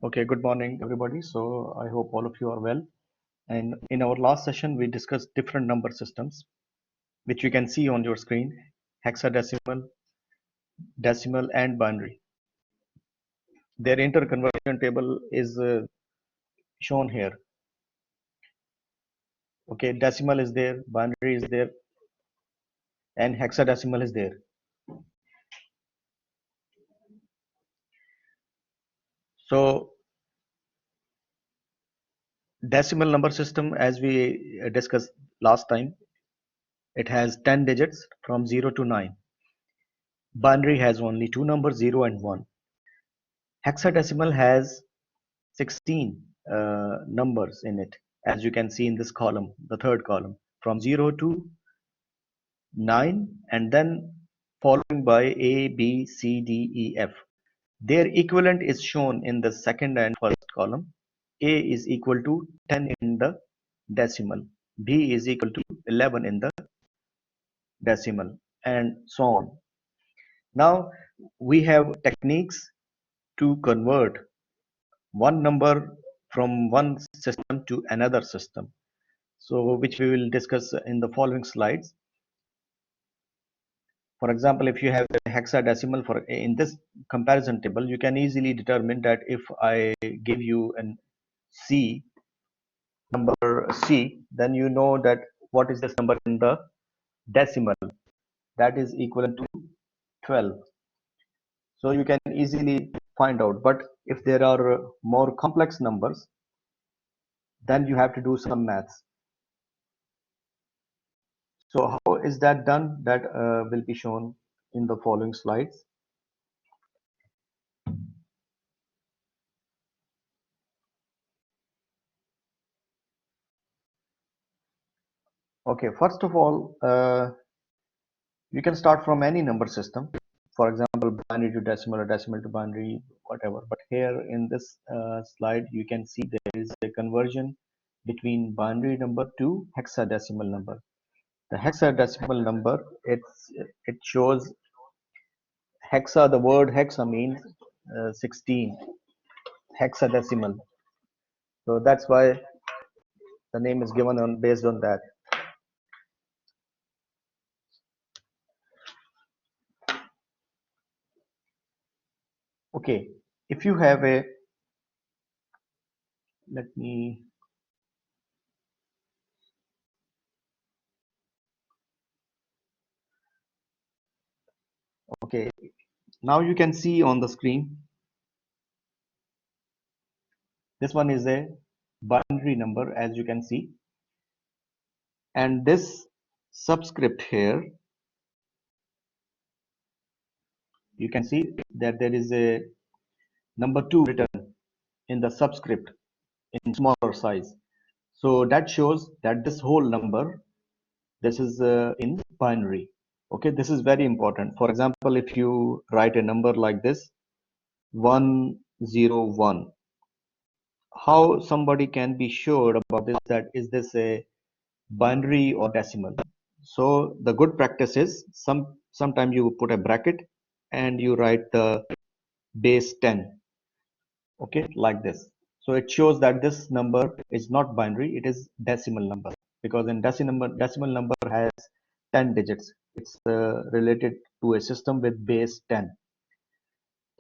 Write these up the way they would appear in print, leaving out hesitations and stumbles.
Okay, good morning, everybody. So I hope all of you are well. And in our last session, we discussed different number systems, which you can see on your screen: hexadecimal, decimal, and binary. Their interconversion table is shown here. Okay, decimal is there, binary is there, and hexadecimal is there. So decimal number system, as we discussed last time, it has 10 digits from 0 to 9. Binary has only two numbers, 0 and 1. Hexadecimal has 16 numbers in it, as you can see in this column, the third column, from 0 to 9, and then following by A, B, C, D, E, F. Their equivalent is shown in the second and first column. A is equal to 10 in the decimal, B is equal to 11 in the decimal, and so on. Now we have techniques to convert one number from one system to another system, so which we will discuss in the following slides. For example, if you have a hexadecimal for in this comparison table, you can easily determine that if I give you an C number C, then you know that what is this number in the decimal, that is equivalent to 12. So you can easily find out. But if there are more complex numbers, then you have to do some maths. So how is that done? That will be shown in the following slides. Okay, first of all, you can start from any number system. For example, binary to decimal or decimal to binary, whatever. But here in this slide, you can see there is a conversion between binary number to hexadecimal number. The hexadecimal number, it shows hexa. The word hexa means 16, hexadecimal. So that's why the name is given on based on that. Okay, if you have a, let me, okay, now you can see on the screen, this one is a binary number, as you can see, and this subscript here, you can see that there is a number 2 written in the subscript in smaller size. So that shows that this whole number, this is in binary. Okay, this is very important. For example, if you write a number like this, 101, how somebody can be sure about this, that is this a binary or decimal? So the good practice is sometimes you put a bracket and you write the base 10, okay, like this. So it shows that this number is not binary, it is decimal number, because in decimal number has 10 digits. It's related to a system with base 10.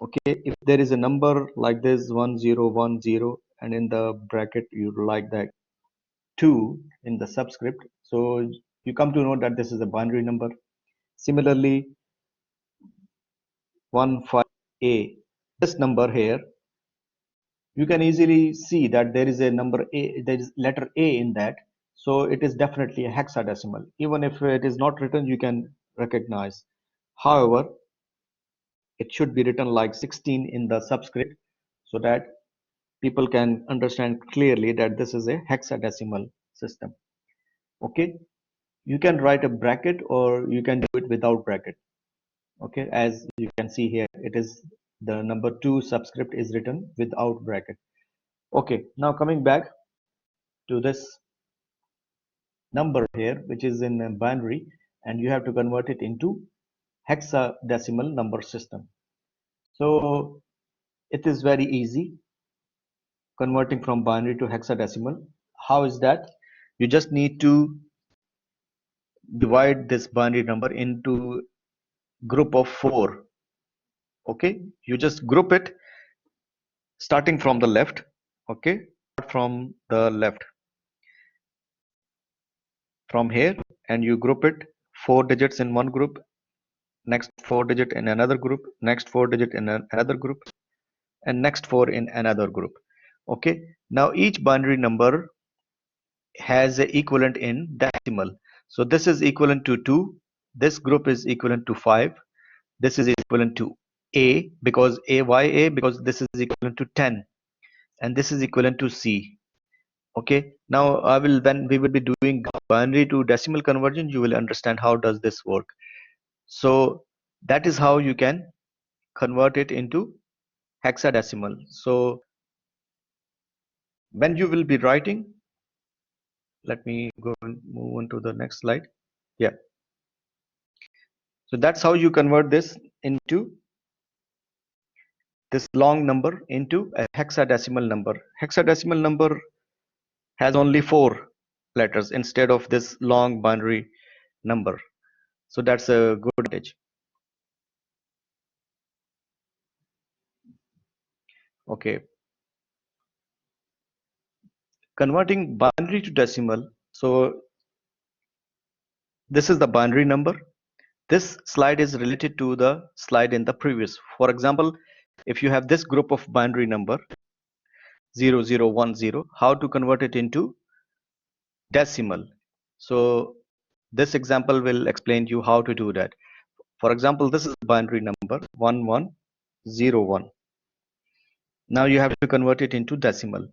Okay, if there is a number like this 1010, and in the bracket you like that 2 in the subscript, so you come to know that this is a binary number. Similarly, 15A, this number here, you can easily see that there is a number A, there is letter A in that, so it is definitely a hexadecimal. Even if it is not written, you can recognize. However, it should be written like 16 in the subscript, so that people can understand clearly that this is a hexadecimal system. Okay, you can write a bracket or you can do it without bracket. Okay, as you can see here, it is the number 2 subscript is written without bracket. Okay, now coming back to this number here, which is in a binary, and you have to convert it into hexadecimal number system. So it is very easy. converting from binary to hexadecimal. How is that? You just need to divide this binary number into group of 4. Okay, you just group it starting from the left. Okay, from the left, from here, and you group it 4 digits in one group, next 4 digit in another group, next 4 digit in another group, and next 4 in another group. Okay, now each binary number has a equivalent in decimal. So this is equivalent to 2, this group is equivalent to 5, this is equivalent to A because A because this is equivalent to 10, and this is equivalent to C. Okay, now when we will be doing binary to decimal conversion, you will understand how does this work. So that is how you can convert it into hexadecimal. So when you will be writing, let me go and move on to the next slide. Yeah, so that's how you convert this into this long number into a hexadecimal number. Hexadecimal number has only 4 letters instead of this long binary number. So that's a good advantage. Okay, converting binary to decimal. So this is the binary number. This slide is related to the slide in the previous. For example, if you have this group of binary number 0010, how to convert it into decimal. So this example will explain you how to do that. For example, this is binary number 1101. Now you have to convert it into decimal.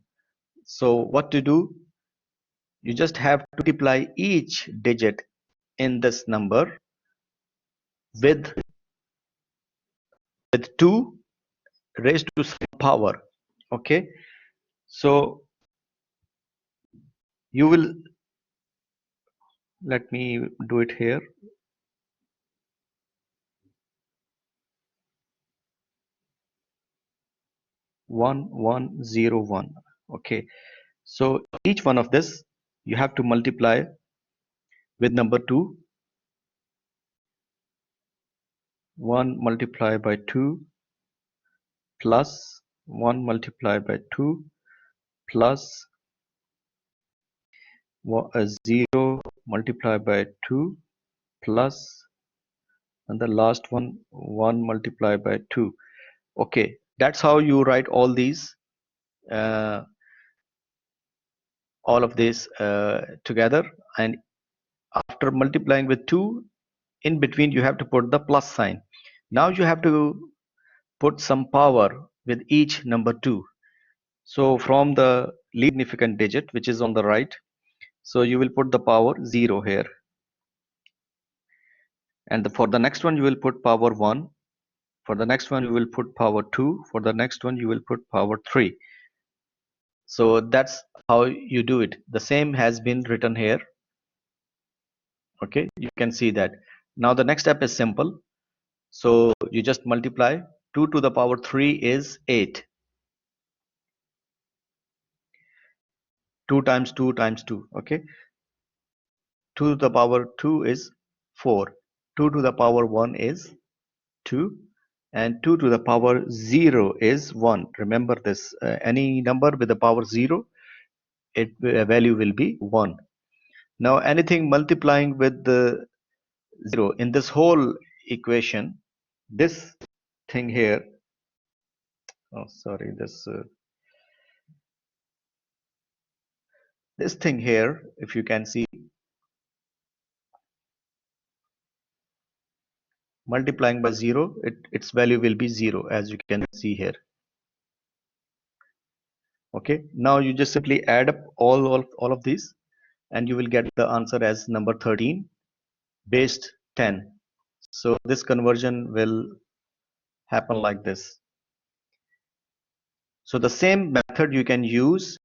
So what to do? You just have to multiply each digit in this number with 2 raised to some power. Okay, so you will, let me do it here. 1101. Okay, so each one of this you have to multiply with number 2. 1 multiplied by 2 plus 1 multiplied by 2 plus 0 multiplied by 2 plus, and the last one 1 multiplied by 2. Okay, that's how you write uh, all of this together, and after multiplying with 2, in between you have to put the plus sign. Now you have to put some power with each number 2. So from the least significant digit, which is on the right, so you will put the power 0 here, and for the next one you will put power 1, for the next one you will put power 2, for the next one you will put power 3. So that's how you do it. The same has been written here. Okay, you can see that. Now the next step is simple. So you just multiply. 2 to the power 3 is 8. 2 times 2 times 2. Okay, 2 to the power 2 is 4. 2 to the power 1 is 2, and 2 to the power 0 is 1. Remember this, any number with the power 0, its value will be 1. Now anything multiplying with the 0 in this whole equation, this thing here, oh sorry, this thing here, if you can see, multiplying by 0, its value will be 0, as you can see here. Okay, now you just simply add up all of these, and you will get the answer as number 13 based 10. So this conversion will happen like this. So the same method you can use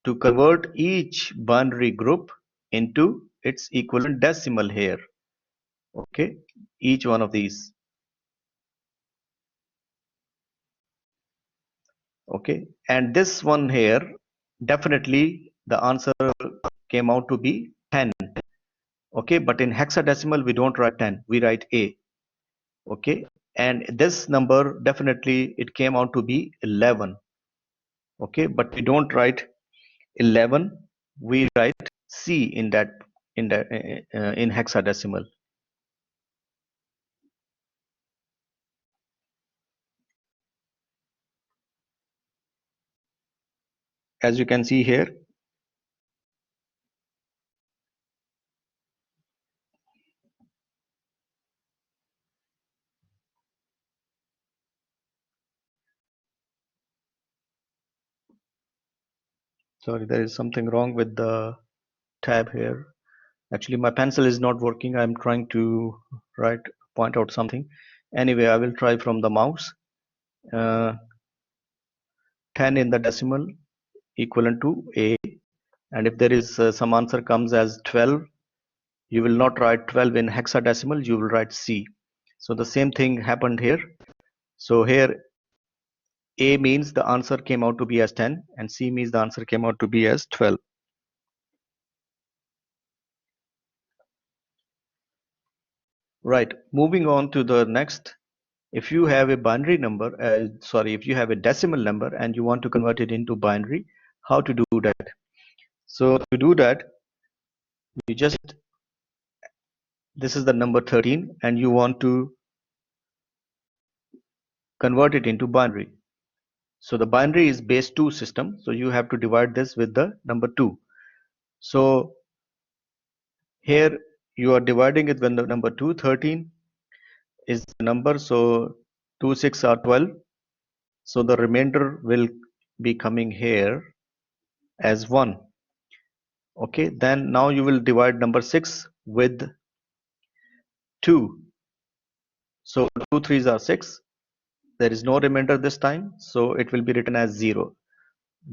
to convert each binary group into its equivalent decimal here. Okay, each one of these. Okay, and this one here, definitely the answer came out to be 10. Okay, but in hexadecimal we don't write 10, we write A. Okay, and this number definitely it came out to be 11. Okay, but we don't write 11, we write C in that in hexadecimal. As you can see here, sorry, there is something wrong with the tab here. Actually, my pencil is not working. I'm trying to point out something. Anyway, I will try from the mouse. Uh, 10 in the decimal equivalent to A. And if there is some answer comes as 12, you will not write 12 in hexadecimal, you will write C. So the same thing happened here. So here A means the answer came out to be as 10 and C means the answer came out to be as 12. Right, moving on to the next. If you have a binary number, if you have a decimal number and you want to convert it into binary, how to do that? So to do that, you just, this is the number 13 and you want to convert it into binary. So the binary is base 2 system. So you have to divide this with the number 2. So here you are dividing it with the number 2. 13 is the number. So 2 6 are 12. So the remainder will be coming here as 1. Okay, then now you will divide number 6 with 2. So 2 3s are 6. There is no remainder this time. So it will be written as 0.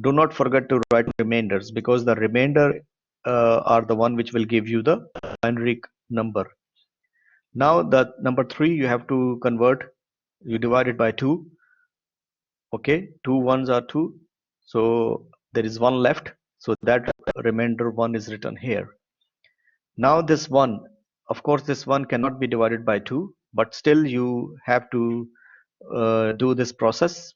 Do not forget to write remainders because the remainder are the one which will give you the binary number. Now the number 3 you have to convert, you divide it by 2. Okay, 2 ones are 2. So there is 1 left. So that remainder 1 is written here. Now this 1, of course this 1 cannot be divided by 2, but still you have to do this process.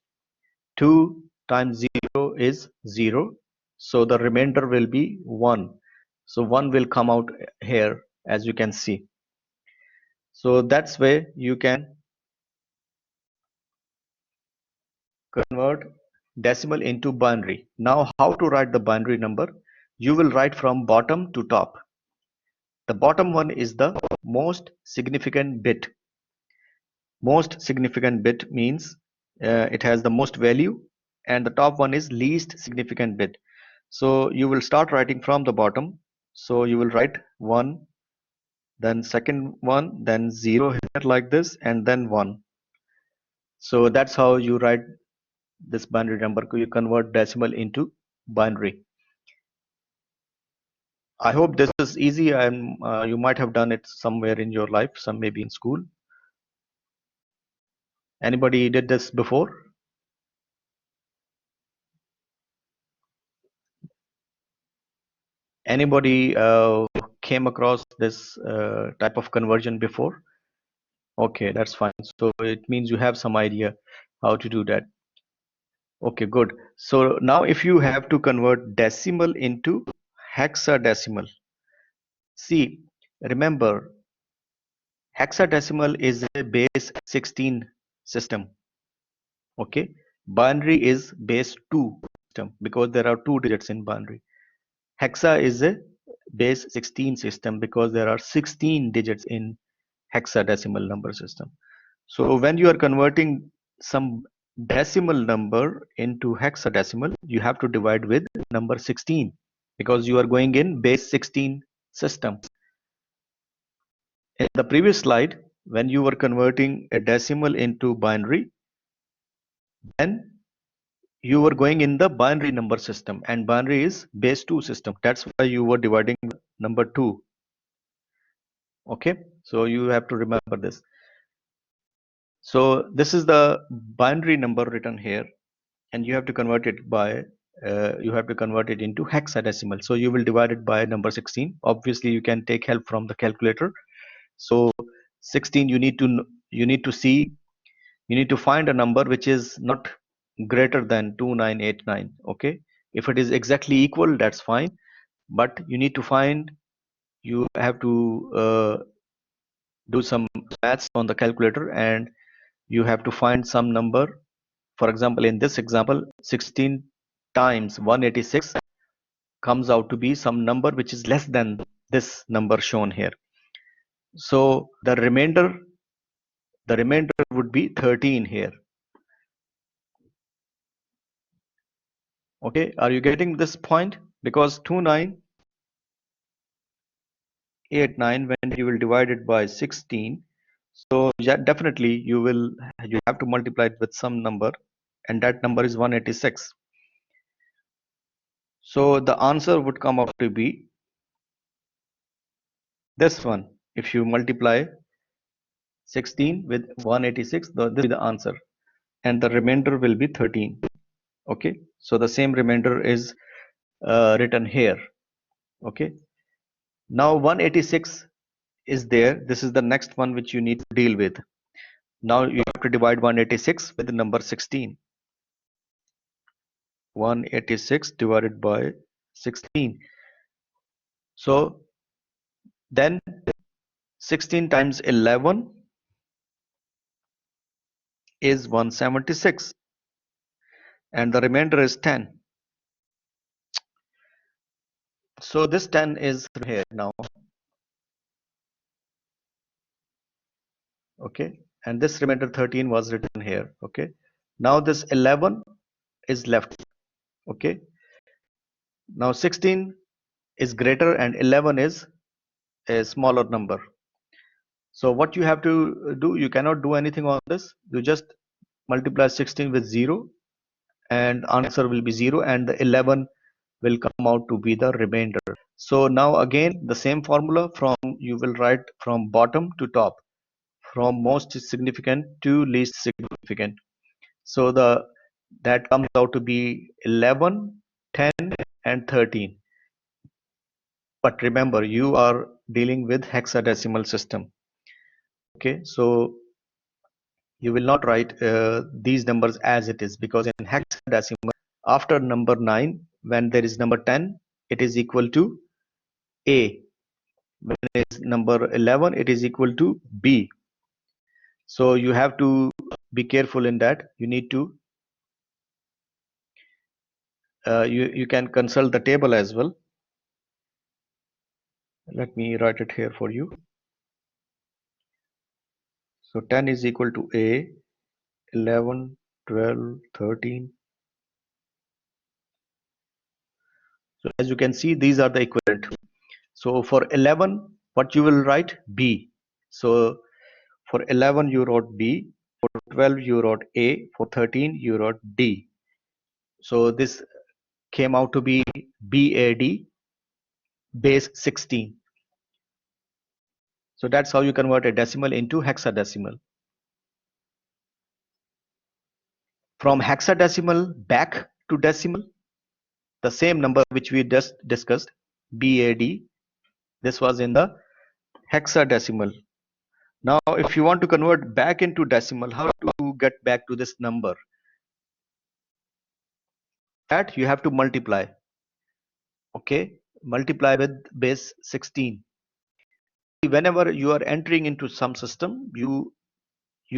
2 times 0 is 0. So the remainder will be 1. So 1 will come out here as you can see. So that's way you can convert decimal into binary. Now how to write the binary number? You will write from bottom to top. The bottom one is the most significant bit. Most significant bit means it has the most value, and the top one is least significant bit. So you will start writing from the bottom. So you will write 1, then second one, then 0 here like this, and then 1. So that's how you write this binary number. You convert decimal into binary. I hope this is easy, and you might have done it somewhere in your life, some maybe in school. Anybody did this before? Anybody came across this type of conversion before? Okay, that's fine. So it means you have some idea how to do that. Okay, good. So now if you have to convert decimal into hexadecimal, see, remember, hexadecimal is a base 16 system. Okay, binary is base 2 system because there are 2 digits in binary. Hexa is a base 16 system because there are 16 digits in hexadecimal number system. So when you are converting some decimal number into hexadecimal, you have to divide with number 16 because you are going in base 16 system. In the previous slide, when you were converting a decimal into binary, then you were going in the binary number system, and binary is base 2 system. That's why you were dividing number 2. Okay, so you have to remember this. So this is the binary number written here, and you have to convert it by you have to convert it into hexadecimal. So you will divide it by number 16. Obviously, you can take help from the calculator. So 16, you need to see, you need to find a number which is not greater than 2989. Okay, if it is exactly equal, that's fine, but you need to find, you have to do some maths on the calculator, and you have to find some number. For example, in this example, 16 times 186 comes out to be some number which is less than this number shown here. So the remainder would be 13 here. Okay, are you getting this point? Because 2989, when you will divide it by 16, so yeah, definitely you have to multiply it with some number, and that number is 186. So the answer would come out to be this one. If you multiply 16 with 186, this will be the answer, and the remainder will be 13. Okay, so the same remainder is written here. Okay, now 186 is there. This is the next one which you need to deal with. Now you have to divide 186 with the number 16. 186 divided by 16. So then 16 times 11 is 176, and the remainder is 10. So this 10 is here now. Okay, and this remainder 13 was written here. Okay, now this 11 is left. Okay, now 16 is greater and 11 is a smaller number. So what you have to do, you cannot do anything on this. You just multiply 16 with 0, and answer will be 0, and the 11 will come out to be the remainder. So now again the same formula, from you will write from bottom to top, from most significant to least significant. So that comes out to be 11, 10, and 13. But remember, you are dealing with hexadecimal system. Okay, so you will not write these numbers as it is, because in hexadecimal, after number 9, when there is number 10, it is equal to A. When it is number 11, it is equal to B. So you have to be careful in that. You need to you can consult the table as well. Let me write it here for you. So 10 is equal to A, 11, 12, 13. So as you can see, these are the equivalent. So for 11, what you will write? B. So for 11 you wrote B, for 12 you wrote A, for 13 you wrote D. So this came out to be BAD base 16. So that's how you convert a decimal into hexadecimal. From hexadecimal back to decimal, the same number which we just discussed, BAD, this was in the hexadecimal. Now if you want to convert back into decimal, how to get back to this number? That you have to multiply. Okay, multiply with base 16. Whenever you are entering into some system, you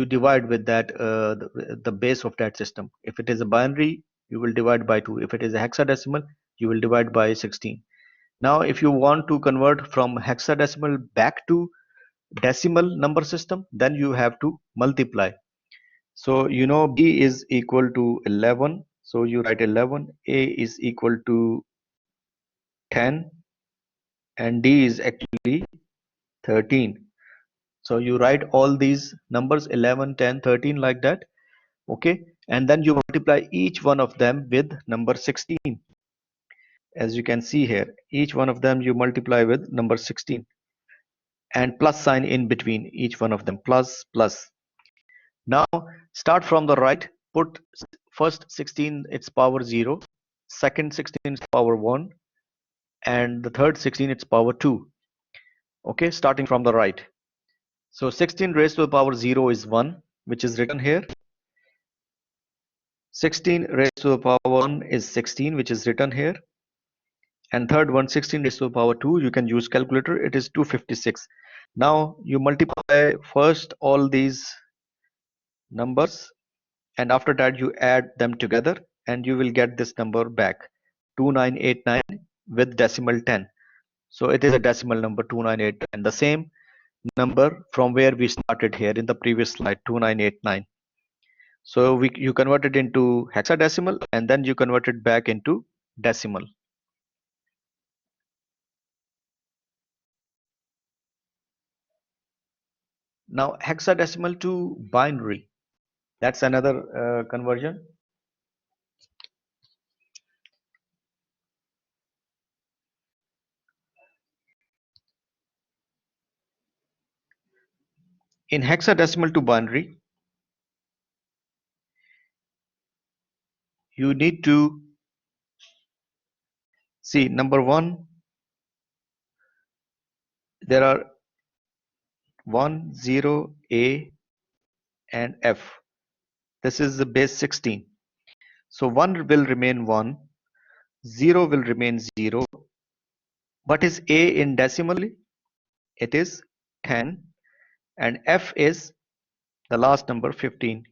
divide with that the base of that system. If it is a binary, you will divide by 2. If it is a hexadecimal, you will divide by 16. Now if you want to convert from hexadecimal back to decimal number system, then you have to multiply. So you know B is equal to 11, so you write 11. A is equal to 10, and D is actually 13. So you write all these numbers 11, 10, 13 like that. Okay, and then you multiply each one of them with number 16. As you can see here, each one of them you multiply with number 16, and plus sign in between each one of them, plus plus. Now start from the right, put first 16 its power 0, second 16 its power 1, and the third 16 its power 2. Okay, starting from the right. So 16 raised to the power 0 is 1, which is written here. 16 raised to the power 1 is 16, which is written here. And third one, 16 raised to the power 2, you can use calculator, it is 256. Now you multiply first all these numbers, and after that you add them together, and you will get this number back, 2989 with decimal 10. So it is a decimal number, 2989, the same number from where we started here in the previous slide, 2989. So you convert it into hexadecimal, and then you convert it back into decimal. Now hexadecimal to binary, that's another conversion. In hexadecimal to binary, you need to see, number one, there are 1, 0, A, and F. This is the base 16. So 1 will remain 1, 0 will remain 0. What is A in decimal? It is 10, and F is the last number, 15.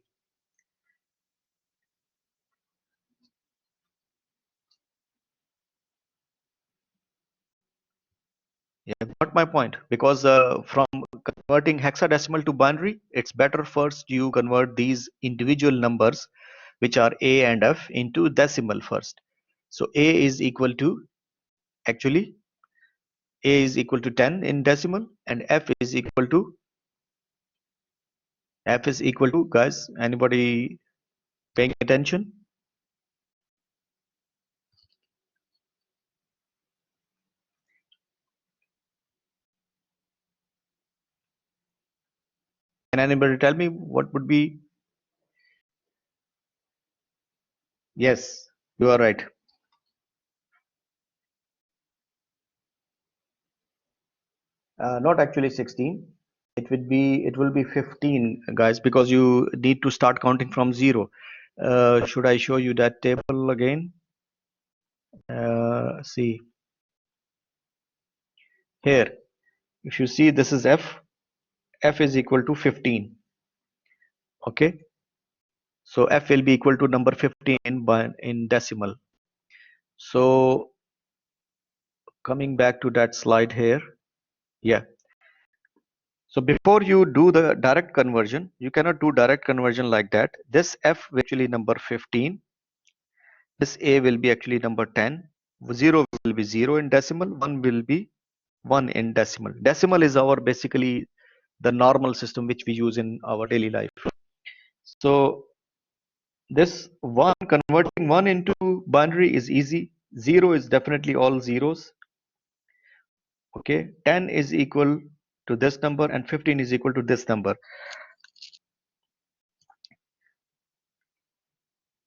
Yeah, got my point. Because from converting hexadecimal to binary, it's better first you convert these individual numbers, which are A and F, into decimal first. So A is equal to, actually, A is equal to 10 in decimal, and F is equal to, guys, anybody paying attention? Can anybody tell me what would be? Yes, you are right. Not actually 16. It will be 15, guys, because you need to start counting from 0. Should I show you that table again? See here, if you see, this is F. F is equal to 15. Okay, so F will be equal to number 15 in decimal. So coming back to that slide here, yeah. So before you do the direct conversion, you cannot do direct conversion like that. This F will actually number 15. This A will be actually number 10. 0 will be 0 in decimal. 1 will be 1 in decimal. Decimal is our basically the normal system which we use in our daily life. So this one, converting 1 into binary is easy. 0 is definitely all zeros. Okay, 10 is equal to this number, and 15 is equal to this number.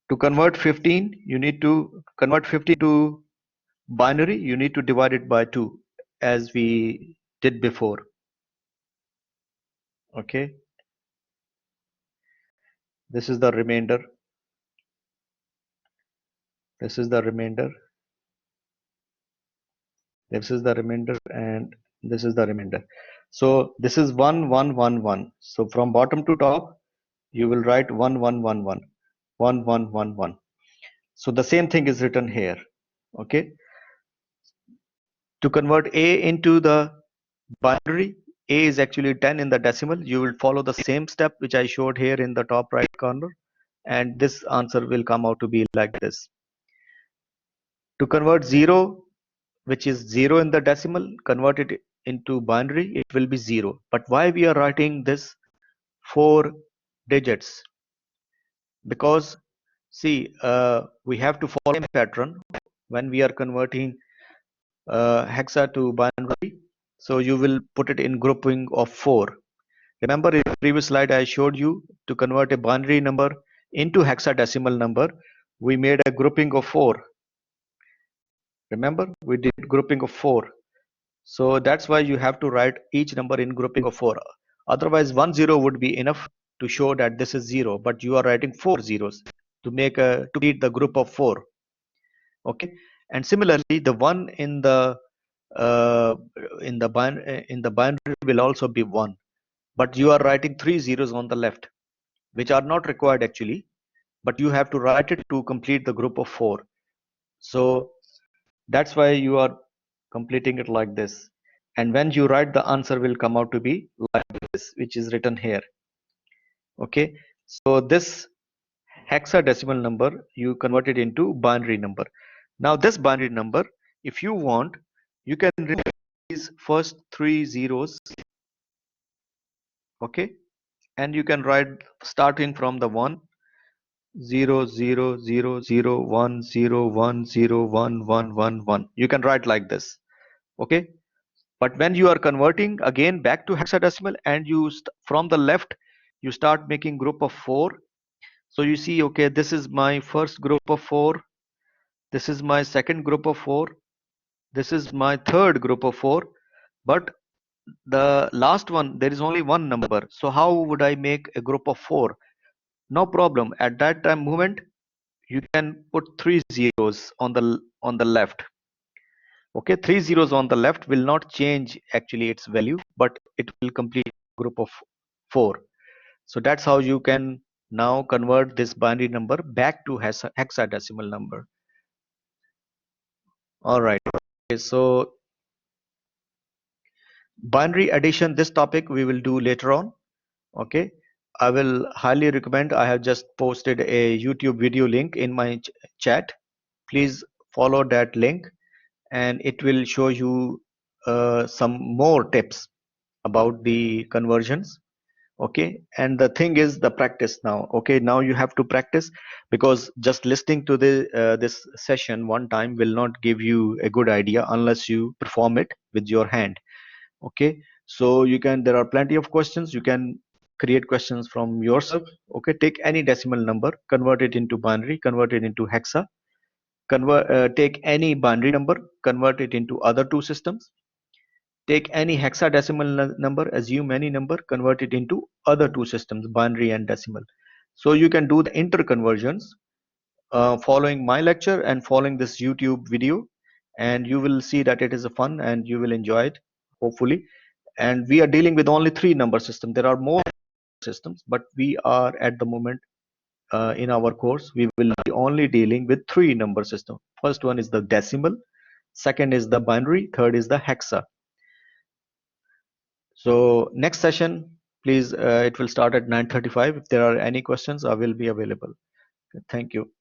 To convert 15, you need to convert 15 to binary. You need to divide it by 2, as we did before. Okay, this is the remainder. This is the remainder. This is the remainder, and this is the remainder. So this is 1 1 1 1. So from bottom to top, you will write 1 1 1 1 1 1 1 1. So the same thing is written here. Okay, to convert A into the binary, A is actually 10 in the decimal. You will follow the same step which I showed here in the top right corner, and this answer will come out to be like this. To convert 0, which is 0 in the decimal, convert it into binary, it will be 0. But why we are writing this 4 digits? Because see, we have to follow a pattern when we are converting hexa to binary. So you will put it in grouping of 4. Remember in the previous slide I showed you, to convert a binary number, into hexadecimal number, we made a grouping of 4. Remember, we did grouping of 4. So that's why you have to write each number in grouping of 4. Otherwise, 10 would be enough to show that this is 0, but you are writing 4 zeros to make a to create the group of 4. Okay, and similarly, the 1 uh, in the binary will also be 1, but you are writing 3 zeros on the left, which are not required actually, but you have to write it to complete the group of 4. So that's why you are completing it like this. And when you write, the answer will come out to be like this, which is written here. Okay, so this hexadecimal number, you convert it into binary number. Now this binary number, if you want, you can remove these first 3 zeros. Okay, and you can write starting from the 1 0 0 0 0 1 0 1 0 1 1 1 1. You can write like this. Okay, but when you are converting again back to hexadecimal, and you from the left you start making group of 4. So you see, okay, this is my first group of 4, this is my second group of 4, this is my third group of 4, but the last one, there is only one number. So how would I make a group of 4? No problem. At that time moment, you can put 3 zeros on the left. Okay, 3 zeros on the left will not change actually its value, but it will complete group of 4. So that's how you can now convert this binary number back to hexadecimal number. All right. Okay, so binary addition, this topic we will do later on. Okay, I will highly recommend. I have just posted a YouTube video link in my chat. Please follow that link, and it will show you some more tips about the conversions. Okay, and the thing is the practice now. Okay, now you have to practice, because just listening to the this session one time will not give you a good idea unless you perform it with your hand. Okay, so you can, there are plenty of questions, you can create questions from yourself. Okay, take any decimal number, convert it into binary, convert it into hexa, take any binary number, convert it into other two systems, take any hexadecimal number, assume any number, convert it into other two systems, binary and decimal. So you can do the interconversions following my lecture and following this YouTube video, and you will see that it is a fun and you will enjoy it, hopefully. And we are dealing with only 3 number systems. There are more systems, but we are at the moment in our course we will be only dealing with 3 number system. First one is the decimal, second is the binary, third is the hexa. So next session, please, it will start at 9:35. If there are any questions, I will be available. Thank you.